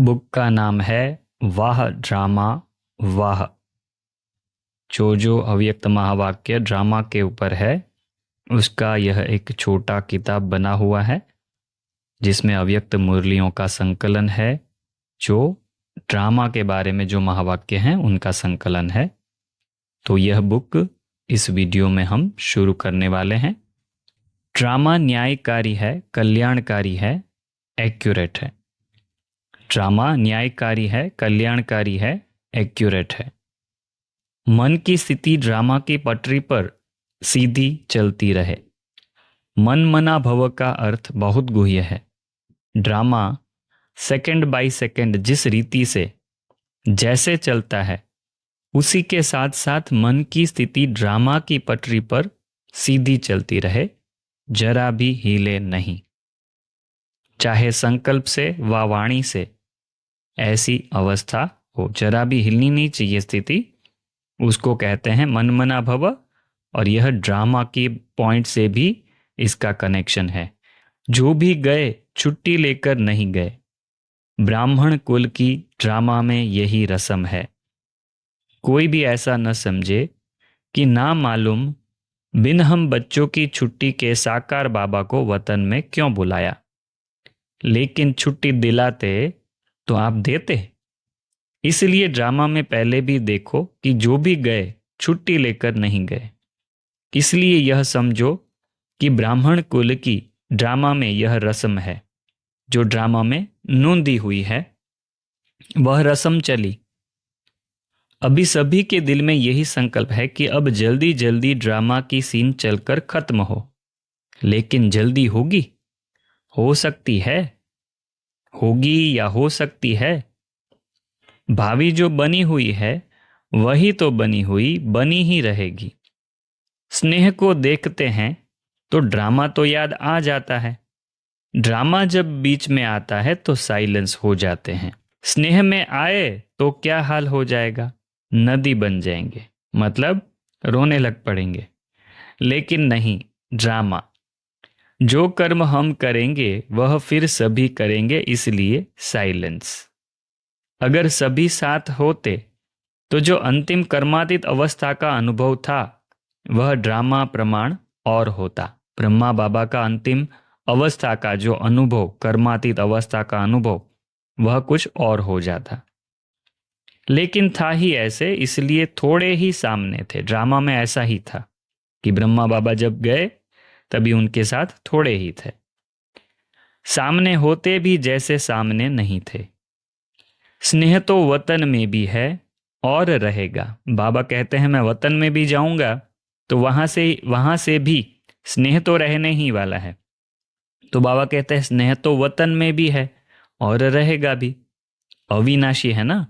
Book का नाम है वाह ड्रामा वाह। जो अव्यक्त महावाक्य ड्रामा के ऊपर है उसका यह एक छोटा किताब बना हुआ है जिसमें अव्यक्त मुरलियों का संकलन है। जो ड्रामा के बारे में जो महावाक्य हैं उनका संकलन है। तो यह बुक इस वीडियो में हम शुरू करने वाले हैं। ड्रामा न्यायकारी है, कल्याणकारी है, एक्यूरेट है। ड्रामा न्यायकारी है, कल्याणकारी है, एक्यूरेट है। मन की स्थिति ड्रामा की पटरी पर सीधी चलती रहे। मन मना भव का अर्थ बहुत गुह्य है। ड्रामा सेकंड बाय सेकंड जिस रीति से जैसे चलता है उसी के साथ साथ मन की स्थिति ड्रामा की पटरी पर सीधी चलती रहे, जरा भी हिले नहीं। चाहे संकल्प से व वाणी से ऐसी अवस्था हो, जरा भी हिलनी नहीं चाहिए स्थिति, उसको कहते हैं मनमना भव। और यह ड्रामा के पॉइंट से भी इसका कनेक्शन है। जो भी गए छुट्टी लेकर नहीं गए। ब्राह्मण कुल की ड्रामा में यही रस्म है। कोई भी ऐसा न समझे कि ना मालूम बिन हम बच्चों की छुट्टी के साकार बाबा को वतन में क्यों बुलाया, लेकिन छुट्टी दिलाते तो आप देते। इसलिए ड्रामा में पहले भी देखो कि जो भी गए छुट्टी लेकर नहीं गए। इसलिए यह समझो कि ब्राह्मण कुल की ड्रामा में यह रस्म है। जो ड्रामा में नोंदी हुई है वह रस्म चली। अभी सभी के दिल में यही संकल्प है कि अब जल्दी जल्दी ड्रामा की सीन चलकर खत्म हो। लेकिन जल्दी होगी? हो सकती है, होगी या हो सकती है। भावी जो बनी हुई है वही तो बनी हुई बनी ही रहेगी। स्नेह को देखते हैं तो ड्रामा तो याद आ जाता है। ड्रामा जब बीच में आता है तो साइलेंस हो जाते हैं। स्नेह में आए तो क्या हाल हो जाएगा, नदी बन जाएंगे, मतलब रोने लग पड़ेंगे। लेकिन नहीं, ड्रामा जो कर्म हम करेंगे वह फिर सभी करेंगे, इसलिए साइलेंस। अगर सभी साथ होते तो जो अंतिम कर्मातीत अवस्था का अनुभव था वह ड्रामा प्रमाण और होता। ब्रह्मा बाबा का अंतिम अवस्था का जो अनुभव, कर्मातीत अवस्था का अनुभव, वह कुछ और हो जाता। लेकिन था ही ऐसे, इसलिए थोड़े ही सामने थे। ड्रामा में ऐसा ही था कि ब्रह्मा बाबा जब गए तभी उनके साथ थोड़े ही थे। सामने होते भी जैसे सामने नहीं थे। स्नेह तो वतन में भी है और रहेगा। बाबा कहते हैं मैं वतन में भी जाऊंगा तो वहां से भी स्नेह तो रहने ही वाला है। तो बाबा कहते हैं स्नेह तो वतन में भी है और रहेगा भी, अविनाशी है ना।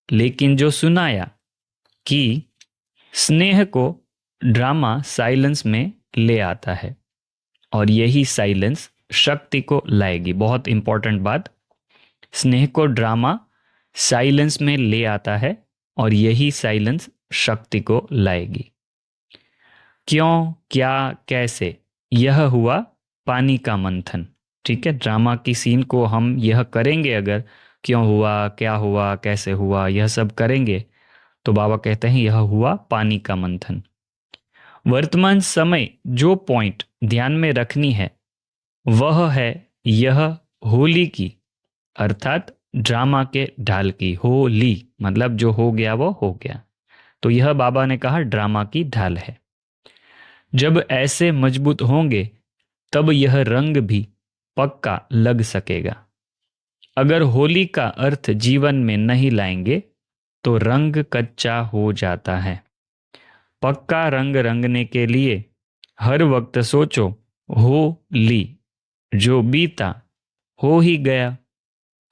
लेकिन जो सुनाया कि स्नेह को ड्रामा साइलेंस में ले आता है और यही साइलेंस शक्ति को लाएगी। बहुत इंपॉर्टेंट बात, स्नेह को ड्रामा साइलेंस में ले आता है और यही साइलेंस शक्ति को लाएगी। क्यों, क्या, कैसे, यह हुआ पानी का मंथन। ठीक है, ड्रामा की सीन को हम यह करेंगे, अगर क्यों हुआ, क्या हुआ, कैसे हुआ, यह सब करेंगे तो बाबा कहते हैं यह हुआ पानी का मंथन। वर्तमान समय जो पॉइंट ध्यान में रखनी है वह है यह होली की, अर्थात ड्रामा के ढाल की। होली मतलब जो हो गया वो हो गया। तो यह बाबा ने कहा ड्रामा की ढाल है। जब ऐसे मजबूत होंगे तब यह रंग भी पक्का लग सकेगा। अगर होली का अर्थ जीवन में नहीं लाएंगे तो रंग कच्चा हो जाता है। पक्का रंग रंगने के लिए हर वक्त सोचो हो ली, जो बीता हो ही गया।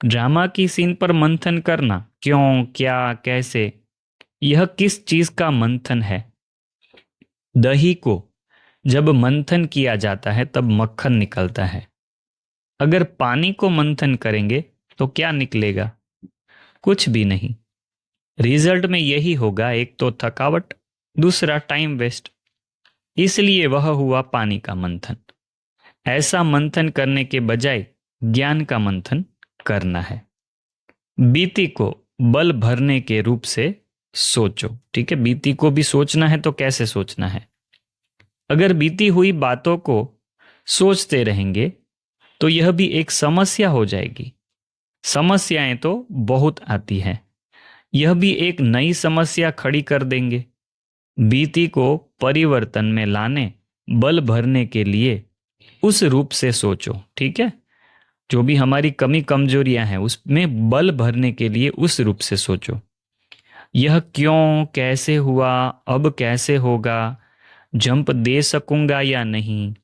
ड्रामा की सीन पर मंथन करना, क्यों, क्या, कैसे, यह किस चीज का मंथन है। दही को जब मंथन किया जाता है तब मक्खन निकलता है। अगर पानी को मंथन करेंगे तो क्या निकलेगा, कुछ भी नहीं। रिजल्ट में यही होगा, एक तो थकावट, दूसरा टाइम वेस्ट। इसलिए वह हुआ पानी का मंथन। ऐसा मंथन करने के बजाय ज्ञान का मंथन करना है। बीती को बल भरने के रूप से सोचो। ठीक है, बीती को भी सोचना है तो कैसे सोचना है? अगर बीती हुई बातों को सोचते रहेंगे तो यह भी एक समस्या हो जाएगी। समस्याएं तो बहुत आती हैं, यह भी एक नई समस्या खड़ी कर देंगे। बीती को परिवर्तन में लाने, बल भरने के लिए उस रूप से सोचो। ठीक है, जो भी हमारी कमी कमजोरियां हैं उसमें बल भरने के लिए उस रूप से सोचो। यह क्यों, कैसे हुआ, अब कैसे होगा, जंप दे सकूंगा या नहीं,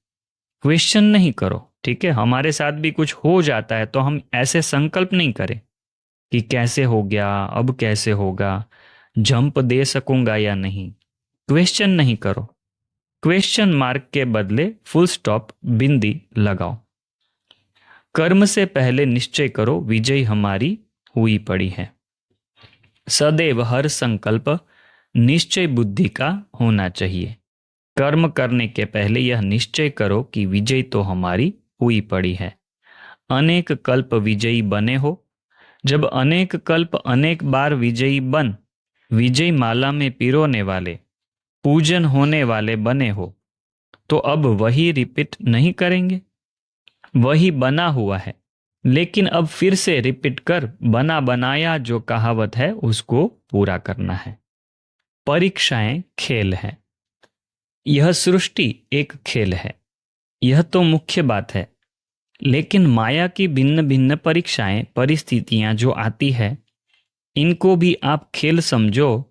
क्वेश्चन नहीं करो। ठीक है, हमारे साथ भी कुछ हो जाता है तो हम ऐसे संकल्प नहीं करें कि कैसे हो गया, अब कैसे होगा, जंप दे सकूंगा या नहीं। क्वेश्चन नहीं करो, क्वेश्चन मार्क के बदले फुल स्टॉप, बिंदी लगाओ। कर्म से पहले निश्चय करो, विजय हमारी हुई पड़ी है। सदैव हर संकल्प निश्चय बुद्धि का होना चाहिए। कर्म करने के पहले यह निश्चय करो कि विजय तो हमारी हुई पड़ी है। अनेक कल्प विजयी बने हो। जब अनेक कल्प अनेक बार विजयी बन विजय माला में पिरोने वाले, पूजन होने वाले बने हो, तो अब वही रिपीट नहीं करेंगे? वही बना हुआ है, लेकिन अब फिर से रिपीट कर बना बनाया जो कहावत है उसको पूरा करना है। परीक्षाएं खेल है। यह सृष्टि एक खेल है, यह तो मुख्य बात है। लेकिन माया की भिन्न भिन्न परीक्षाएं, परिस्थितियां जो आती है, इनको भी आप खेल समझो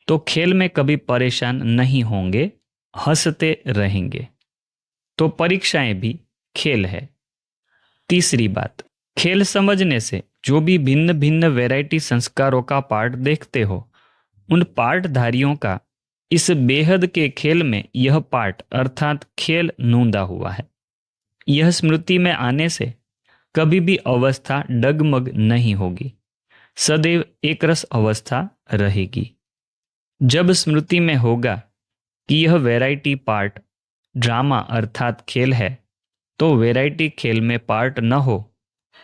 तो खेल में कभी परेशान नहीं होंगे, हंसते रहेंगे। तो परीक्षाएं भी खेल है। तीसरी बात, खेल समझने से जो भी भिन्न भिन्न वैरायटी संस्कारों का पार्ट देखते हो, उन पार्टधारियों का इस बेहद के खेल में यह पार्ट अर्थात खेल नूंदा हुआ है। यह स्मृति में आने से कभी भी अवस्था डगमग नहीं होगी, सदैव एक रस अवस्था रहेगी। जब स्मृति में होगा कि यह वैरायटी पार्ट ड्रामा अर्थात खेल है, तो वैरायटी खेल में पार्ट न हो,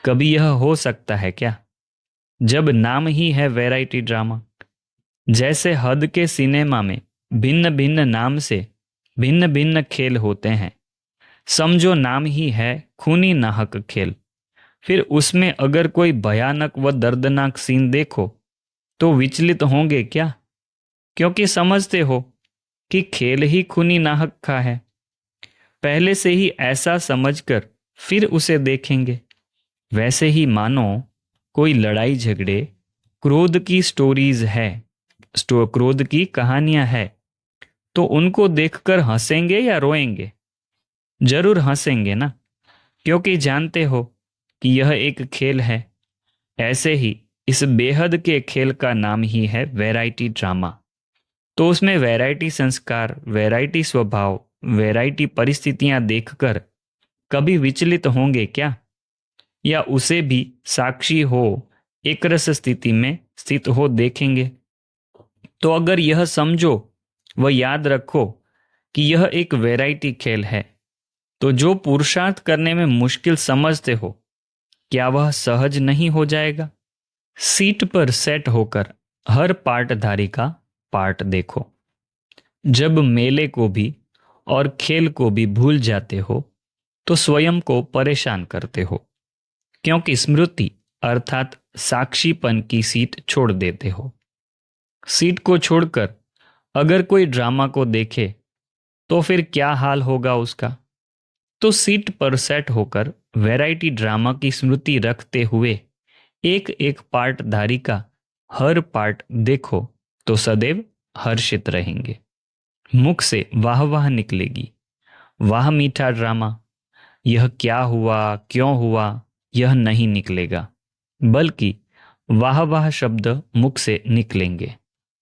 कभी यह हो सकता है क्या? जब नाम ही है वैरायटी ड्रामा। जैसे हद के सिनेमा में भिन्न भिन्न नाम से भिन्न भिन्न खेल होते हैं, समझो नाम ही है खूनी नाहक खेल। फिर उसमें अगर कोई भयानक व दर्दनाक सीन देखो तो विचलित होंगे क्या? क्योंकि समझते हो कि खेल ही खूनी नाहक का है। पहले से ही ऐसा समझकर फिर उसे देखेंगे। वैसे ही मानो कोई लड़ाई झगड़े, क्रोध की स्टोरीज है, क्रोध की कहानियां है, तो उनको देखकर हंसेंगे या रोएंगे? जरूर हंसेंगे ना, क्योंकि जानते हो कि यह एक खेल है। ऐसे ही इस बेहद के खेल का नाम ही है वैरायटी ड्रामा। तो उसमें वैरायटी संस्कार, वैरायटी स्वभाव, वैरायटी परिस्थितियां देखकर कभी विचलित होंगे क्या? या उसे भी साक्षी हो, एक रस स्थिति में स्थित हो देखेंगे? तो अगर यह समझो व याद रखो कि यह एक वैरायटी खेल है, तो जो पुरुषार्थ करने में मुश्किल समझते हो, क्या वह सहज नहीं हो जाएगा? सीट पर सेट होकर हर पार्टधारी का पार्ट देखो। जब मेले को भी और खेल को भी भूल जाते हो तो स्वयं को परेशान करते हो, क्योंकि स्मृति अर्थात साक्षीपन की सीट छोड़ देते हो। सीट को छोड़कर अगर कोई ड्रामा को देखे तो फिर क्या हाल होगा उसका? तो सीट पर सेट होकर वैरायटी ड्रामा की स्मृति रखते हुए एक एक पार्टधारी का हर पार्ट देखो तो सदैव हर्षित रहेंगे। मुख से वाह वाह निकलेगी, वाह मीठा ड्रामा। यह क्या हुआ, क्यों हुआ, यह नहीं निकलेगा, बल्कि वाह वाह शब्द मुख से निकलेंगे,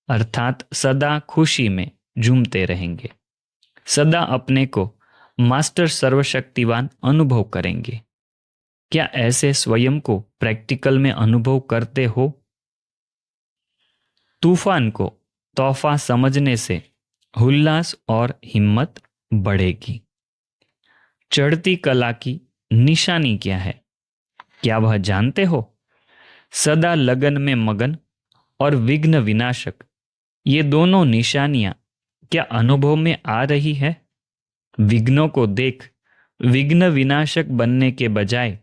अर्थात सदा खुशी में झूमते रहेंगे, सदा अपने को मास्टर सर्वशक्तिवान अनुभव करेंगे। क्या ऐसे स्वयं को प्रैक्टिकल में अनुभव करते हो? तूफान को तोहफा समझने से उल्लास और हिम्मत बढ़ेगी। चढ़ती कला की निशानी क्या है? क्या वह जानते हो? सदा लगन में मगन और विघ्न विनाशक, ये दोनों निशानियां क्या अनुभव में आ रही है? विघ्नों को देख विघ्न विनाशक बनने के बजाय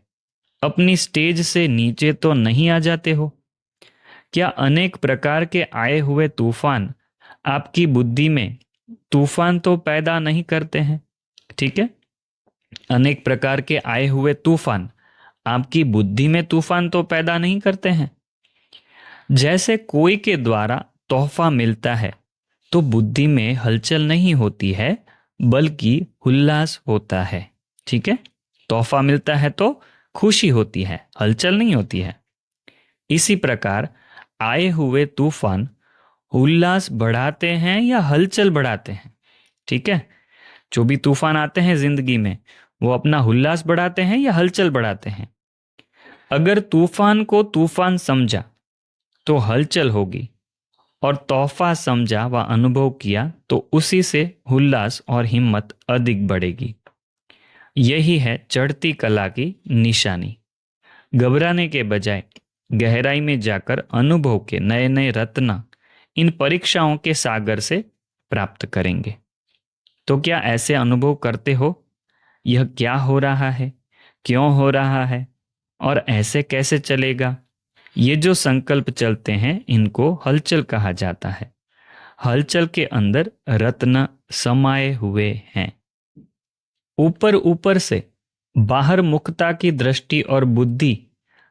अपनी स्टेज से नीचे तो नहीं आ जाते हो? क्या अनेक प्रकार के आए हुए तूफान आपकी बुद्धि में तूफान तो पैदा नहीं करते हैं? ठीक है, अनेक प्रकार के आए हुए तूफान आपकी बुद्धि में तूफान तो पैदा नहीं करते हैं। जैसे कोई के द्वारा तोहफा मिलता है तो बुद्धि में हलचल नहीं होती है, बल्कि उल्लास होता है। ठीक है, तोहफा मिलता है तो खुशी होती है, हलचल नहीं होती है। इसी प्रकार आए हुए तूफान उल्लास बढ़ाते हैं या हलचल बढ़ाते हैं? ठीक है, जो भी तूफान आते हैं जिंदगी में, वो अपना उल्लास बढ़ाते हैं या हलचल बढ़ाते हैं? अगर तूफान को तूफान समझा तो हलचल होगी, और तोहफा समझा व अनुभव किया तो उसी से उल्लास और हिम्मत अधिक बढ़ेगी। यही है चढ़ती कला की निशानी। घबराने के बजाय गहराई में जाकर अनुभव के नए नए रत्न इन परीक्षाओं के सागर से प्राप्त करेंगे। तो क्या ऐसे अनुभव करते हो? यह क्या हो रहा है, क्यों हो रहा है और ऐसे कैसे चलेगा? ये जो संकल्प चलते हैं इनको हलचल कहा जाता है। हलचल के अंदर रत्न समाये हुए हैं। ऊपर ऊपर से बाहर मुखता की दृष्टि और बुद्धि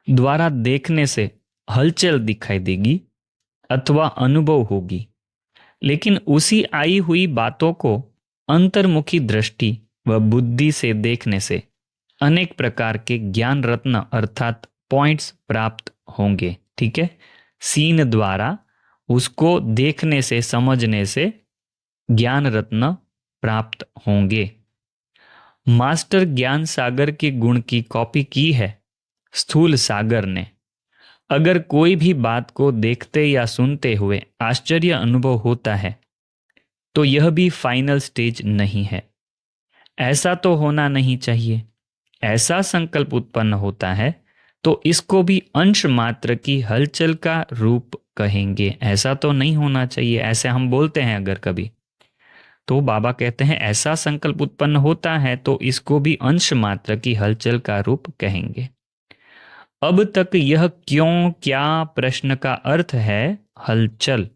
द्वारा देखने से हलचल दिखाई देगी अथवा अनुभव होगी, लेकिन उसी आई हुई बातों को अंतर्मुखी दृष्टि व बुद्धि से देखने से अनेक प्रकार के ज्ञान रत्न अर्थात पॉइंट्स प्राप्त होंगे। ठीक है, सीन द्वारा उसको देखने से समझने से ज्ञान रत्न प्राप्त होंगे। मास्टर ज्ञान सागर के गुण की कॉपी की है स्थूल सागर ने। अगर कोई भी बात को देखते या सुनते हुए आश्चर्य अनुभव होता है तो यह भी फाइनल स्टेज नहीं है। ऐसा तो होना नहीं चाहिए। ऐसा संकल्प उत्पन्न होता है तो इसको भी अंश मात्र की हलचल का रूप कहेंगे। ऐसा तो नहीं होना चाहिए, ऐसे हम बोलते हैं अगर कभी, तो बाबा कहते हैं ऐसा संकल्प उत्पन्न होता है तो इसको भी अंश मात्र की हलचल का रूप कहेंगे। अब तक यह क्यों क्या प्रश्न का अर्थ है हलचल।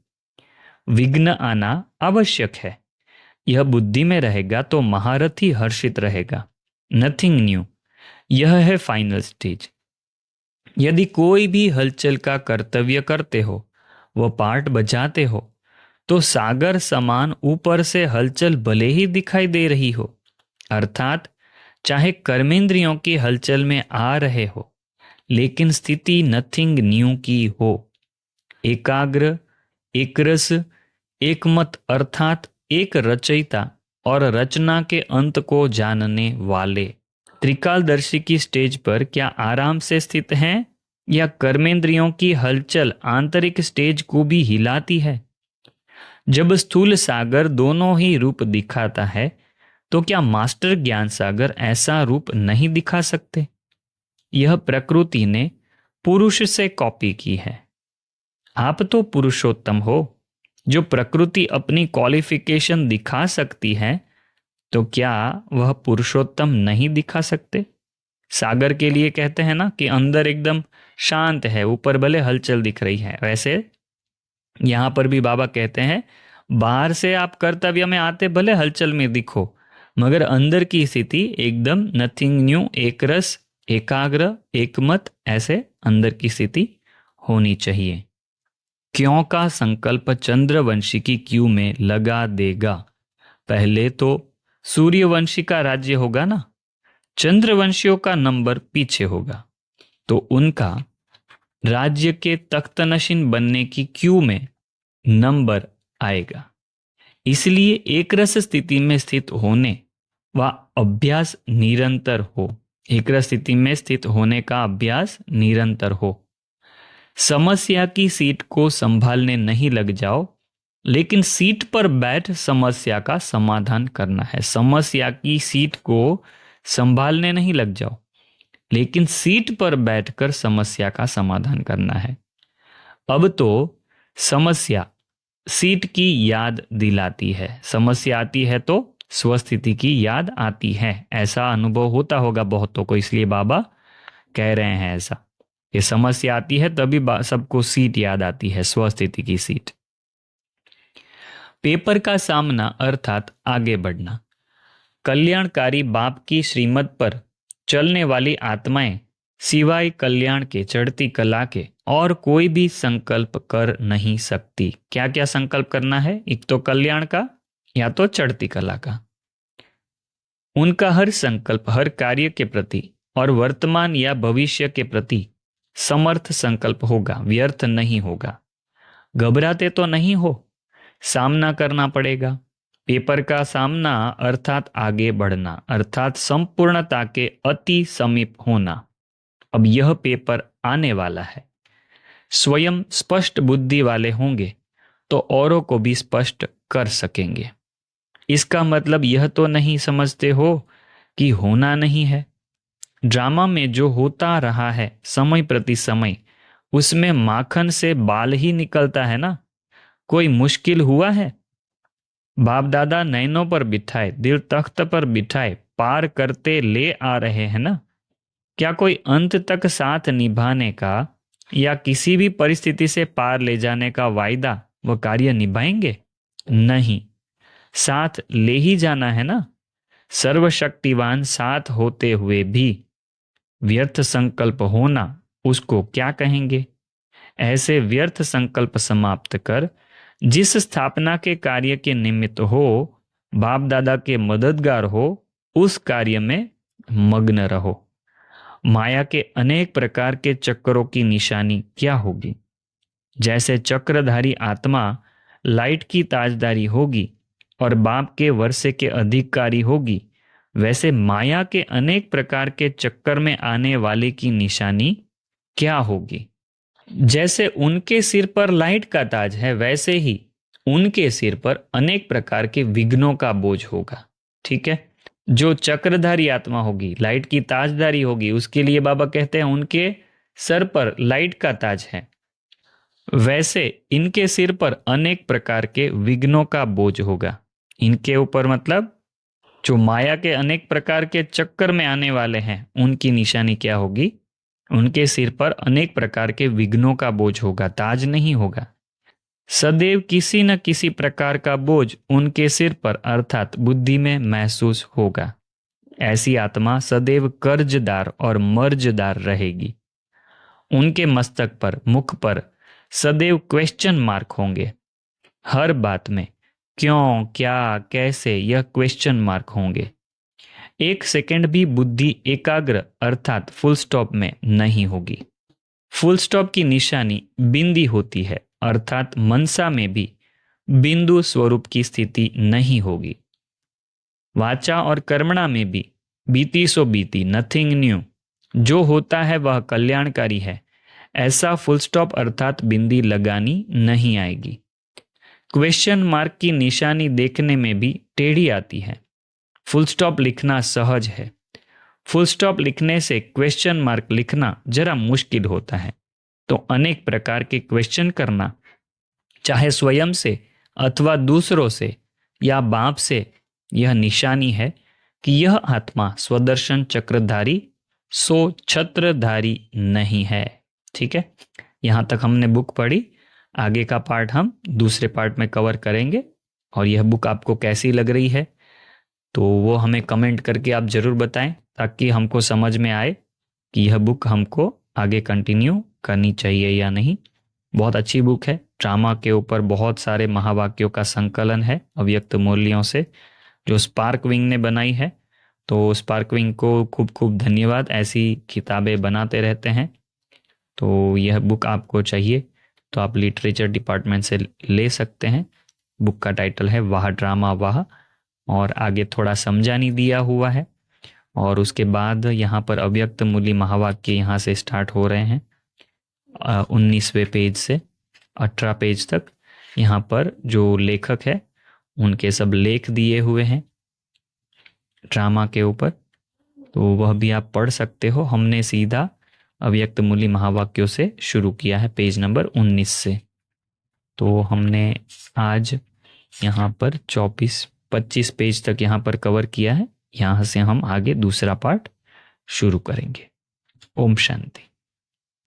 विघ्न आना आवश्यक है। यह बुद्धि में रहेगा तो महारथी हर्षित रहेगा। नथिंग न्यू, यह है फाइनल स्टेज। यदि कोई भी हलचल का कर्तव्य करते हो, वह पार्ट बजाते हो, तो सागर समान ऊपर से हलचल भले ही दिखाई दे रही हो, अर्थात चाहे कर्मेंद्रियों की हलचल में आ रहे हो, लेकिन स्थिति नथिंग न्यू की हो। एकाग्र, एक रस, एक मत अर्थात एक रचयिता और रचना के अंत को जानने वाले त्रिकालदर्शी की स्टेज पर क्या आराम से स्थित हैं या कर्मेंद्रियों की हलचल आंतरिक स्टेज को भी हिलाती है? जब स्थूल सागर दोनों ही रूप दिखाता है तो क्या मास्टर ज्ञान सागर ऐसा रूप नहीं दिखा सकते? यह प्रकृति ने पुरुष से कॉपी की है। आप तो पुरुषोत्तम हो। जो प्रकृति अपनी क्वालिफिकेशन दिखा सकती है तो क्या वह पुरुषोत्तम नहीं दिखा सकते? सागर के लिए कहते हैं ना कि अंदर एकदम शांत है, ऊपर भले हलचल दिख रही है। वैसे यहां पर भी बाबा कहते हैं बाहर से आप कर्तव्य में आते भले हलचल में दिखो, मगर अंदर की स्थिति एकदम नथिंग न्यू, एक रस, एकाग्र, एकमत, ऐसे अंदर की स्थिति होनी चाहिए। क्यों का संकल्प चंद्रवंशी की क्यू में लगा देगा। पहले तो सूर्यवंशी का राज्य होगा ना, चंद्रवंशियों का नंबर पीछे होगा, तो उनका राज्य के तख्तनशीन बनने की क्यू में नंबर आएगा। इसलिए एक रस स्थिति में स्थित होने व अभ्यास निरंतर हो। एक रस स्थिति में स्थित होने का अभ्यास निरंतर हो। समस्या की सीट को संभालने नहीं लग जाओ, लेकिन सीट पर बैठ समस्या का समाधान करना है। समस्या की सीट को संभालने नहीं लग जाओ, लेकिन सीट पर बैठकर समस्या का समाधान करना है। अब तो समस्या सीट की याद दिलाती है, समस्या आती है तो स्वस्थिति की याद आती है। ऐसा अनुभव होता होगा बहुतों को, इसलिए बाबा कह रहे हैं ऐसा। ये समस्या आती है तभी सबको सीट याद आती है, स्वस्थिति की सीट। पेपर का सामना अर्थात आगे बढ़ना। कल्याणकारी बाप की श्रीमत पर चलने वाली आत्माएं सिवाय कल्याण के, चढ़ती कला के और कोई भी संकल्प कर नहीं सकती। क्या क्या संकल्प करना है? एक तो कल्याण का या तो चढ़ती कला का। उनका हर संकल्प हर कार्य के प्रति और वर्तमान या भविष्य के प्रति समर्थ संकल्प होगा, व्यर्थ नहीं होगा। घबराते तो नहीं हो, सामना करना पड़ेगा। पेपर का सामना अर्थात आगे बढ़ना, अर्थात संपूर्णता के अति समीप होना। अब यह पेपर आने वाला है। स्वयं स्पष्ट बुद्धि वाले होंगे तो औरों को भी स्पष्ट कर सकेंगे। इसका मतलब यह तो नहीं समझते हो कि होना नहीं है। ड्रामा में जो होता रहा है समय प्रति समय, उसमें माखन से बाल ही निकलता है ना। कोई मुश्किल हुआ है? बाप दादा नैनों पर बिठाए, दिल तख्त पर बिठाए, पार करते ले आ रहे हैं ना। क्या कोई अंत तक साथ निभाने का या किसी भी परिस्थिति से पार ले जाने का वायदा वो कार्य निभाएंगे? नहीं, साथ ले ही जाना है ना। सर्वशक्तिवान साथ होते हुए भी व्यर्थ संकल्प होना, उसको क्या कहेंगे? ऐसे व्यर्थ संकल्प समाप्त कर जिस स्थापना के कार्य के निमित्त हो, बाप दादा के मददगार हो, उस कार्य में मग्न रहो। माया के अनेक प्रकार के चक्रों की निशानी क्या होगी? जैसे चक्रधारी आत्मा लाइट की ताजदारी होगी और बाप के वर्षे के अधिकारी होगी, वैसे माया के अनेक प्रकार के चक्कर में आने वाले की निशानी क्या होगी? जैसे उनके सिर पर लाइट का ताज है, वैसे ही उनके सिर पर अनेक प्रकार के विघ्नों का बोझ होगा। ठीक है, जो चक्रधारी आत्मा होगी, लाइट की ताजदारी होगी, उसके लिए बाबा कहते हैं उनके सर पर लाइट का ताज है। वैसे इनके सिर पर अनेक प्रकार के विघ्नों का बोझ होगा। इनके ऊपर मतलब जो माया के अनेक प्रकार के चक्कर में आने वाले हैं, उनकी निशानी क्या होगी? उनके सिर पर अनेक प्रकार के विघ्नों का बोझ होगा, ताज नहीं होगा। सदैव किसी न किसी प्रकार का बोझ उनके सिर पर अर्थात बुद्धि में महसूस होगा। ऐसी आत्मा सदैव कर्जदार और मर्जदार रहेगी। उनके मस्तक पर, मुख पर सदैव क्वेश्चन मार्क होंगे। हर बात में क्यों, क्या, कैसे, यह क्वेश्चन मार्क होंगे। एक सेकंड भी बुद्धि एकाग्र अर्थात फुल स्टॉप में नहीं होगी। फुल स्टॉप की निशानी बिंदी होती है, अर्थात मनसा में भी बिंदु स्वरूप की स्थिति नहीं होगी। वाचा और कर्मणा में भी बीती सो बीती, नथिंग न्यू। जो होता है वह कल्याणकारी है, ऐसा फुल स्टॉप अर्थात बिंदी लगानी नहीं आएगी। क्वेश्चन मार्क की निशानी देखने में भी टेढ़ी आती है। फुल स्टॉप लिखना सहज है, फुल स्टॉप लिखने से क्वेश्चन मार्क लिखना जरा मुश्किल होता है। तो अनेक प्रकार के क्वेश्चन करना, चाहे स्वयं से अथवा दूसरों से या बाप से, यह निशानी है कि यह आत्मा स्वदर्शन चक्रधारी सो छत्रधारी नहीं है। ठीक है, यहां तक हमने बुक पढ़ी। आगे का पार्ट हम दूसरे पार्ट में कवर करेंगे। और यह बुक आपको कैसी लग रही है तो वो हमें कमेंट करके आप ज़रूर बताएं, ताकि हमको समझ में आए कि यह बुक हमको आगे कंटिन्यू करनी चाहिए या नहीं। बहुत अच्छी बुक है। ड्रामा के ऊपर बहुत सारे महावाक्यों का संकलन है अव्यक्त मूल्यों से, जो स्पार्क विंग ने बनाई है। तो स्पार्क विंग को खूब खूब धन्यवाद, ऐसी किताबें बनाते रहते हैं। तो यह बुक आपको चाहिए तो आप लिटरेचर डिपार्टमेंट से ले सकते हैं। बुक का टाइटल है वाह ड्रामा वाह, और आगे थोड़ा समझानी दिया हुआ है। और उसके बाद यहाँ पर अव्यक्त मूल्य महावाक्य यहाँ से स्टार्ट हो रहे हैं 19वें पेज से 18 पेज तक। यहाँ पर जो लेखक है उनके सब लेख दिए हुए हैं ड्रामा के ऊपर। तो वह भी आप पढ़ सकते हो। हमने सीधा अव्यक्त मूली महावाक्यों से शुरू किया है पेज नंबर 19 से। तो हमने आज यहाँ पर 24-25 पेज तक यहाँ पर कवर किया है। यहाँ से हम आगे दूसरा पार्ट शुरू करेंगे। ओम शांति।